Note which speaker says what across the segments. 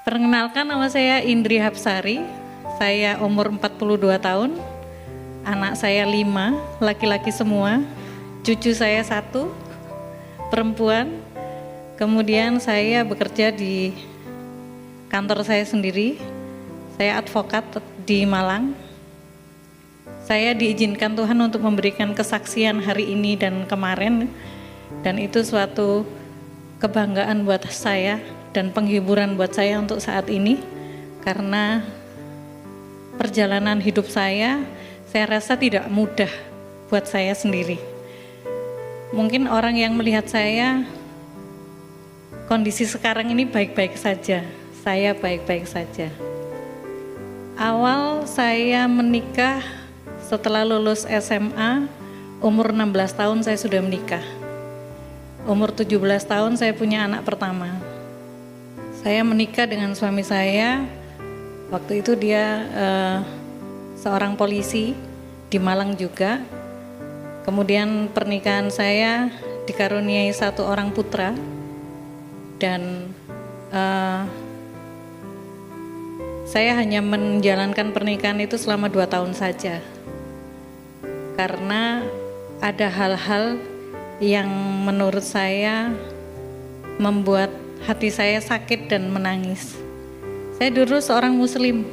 Speaker 1: Perkenalkan, nama saya Indri Hapsari. Saya umur 42 tahun. Anak saya 5, laki-laki semua. Cucu saya 1, perempuan. Kemudian saya bekerja di kantor saya sendiri. Saya advokat di Malang. Saya diizinkan Tuhan untuk memberikan kesaksian hari ini dan kemarin. Dan itu suatu kebanggaan buat saya dan penghiburan buat saya untuk saat ini, karena perjalanan hidup saya rasa tidak mudah buat saya sendiri. Mungkin orang yang melihat saya kondisi sekarang ini baik-baik saja, saya baik-baik saja. Awal saya menikah setelah lulus SMA, umur 16 tahun saya sudah menikah. Umur 17 tahun saya punya anak pertama. Saya menikah dengan suami saya, waktu itu dia seorang polisi di Malang juga. Kemudian pernikahan saya dikaruniai 1 orang putra, dan saya hanya menjalankan pernikahan itu selama 2 tahun saja. Karena ada hal-hal yang menurut saya membuat hati saya sakit dan menangis. Saya dulu seorang muslim,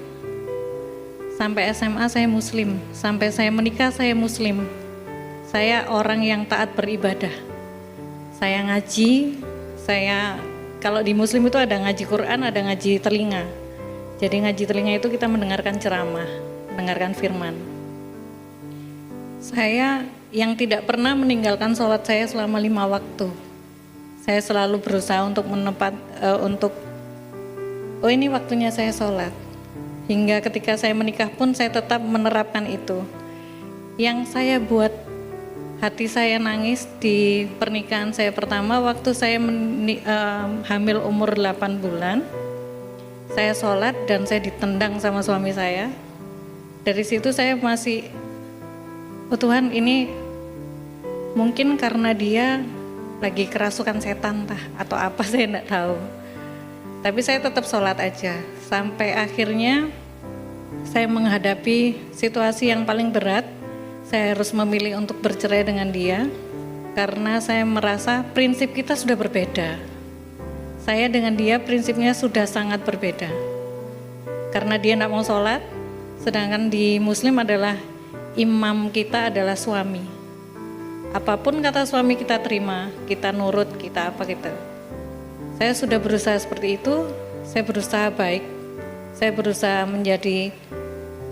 Speaker 1: sampai SMA saya muslim, sampai saya menikah saya muslim. Saya orang yang taat beribadah. Saya ngaji, kalau di muslim itu ada ngaji Quran, ada ngaji telinga. Jadi ngaji telinga itu kita mendengarkan ceramah, mendengarkan firman. Saya yang tidak pernah meninggalkan sholat saya selama 5 waktu. Saya selalu berusaha untuk ini waktunya saya sholat. Hingga ketika saya menikah pun saya tetap menerapkan itu. Yang saya buat hati saya nangis di pernikahan saya pertama, waktu saya hamil umur 8 bulan, saya sholat dan saya ditendang sama suami saya. Dari situ saya masih, oh Tuhan, ini mungkin karena dia lagi kerasukan setan atau apa, saya enggak tahu. Tapi saya tetap sholat aja. Sampai akhirnya saya menghadapi situasi yang paling berat. Saya harus memilih untuk bercerai dengan dia. Karena saya merasa prinsip kita sudah berbeda. Saya dengan dia prinsipnya sudah sangat berbeda. Karena dia enggak mau sholat, sedangkan di muslim adalah imam kita adalah suami. Apapun kata suami kita terima, kita nurut, kita apa gitu. Saya sudah berusaha seperti itu, saya berusaha baik, saya berusaha menjadi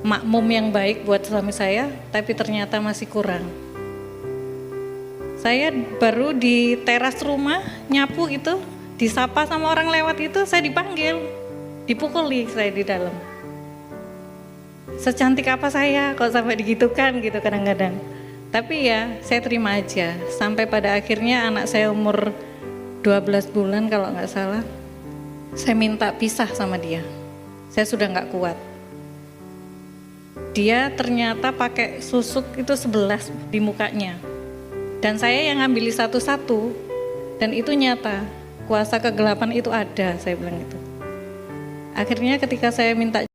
Speaker 1: makmum yang baik buat suami saya, tapi ternyata masih kurang. Saya baru di teras rumah nyapu gitu, disapa sama orang lewat itu, saya dipanggil, dipukuli saya di dalam. Secantik apa saya kok sampai digitukan gitu kadang-kadang. Tapi ya saya terima aja. Sampai pada akhirnya anak saya umur 12 bulan kalau nggak salah, saya minta pisah sama dia. Saya sudah nggak kuat. Dia ternyata pakai susuk itu 11 di mukanya. Dan saya yang ngambil satu-satu, dan itu nyata. Kuasa kegelapan itu ada, saya bilang itu. Akhirnya ketika saya minta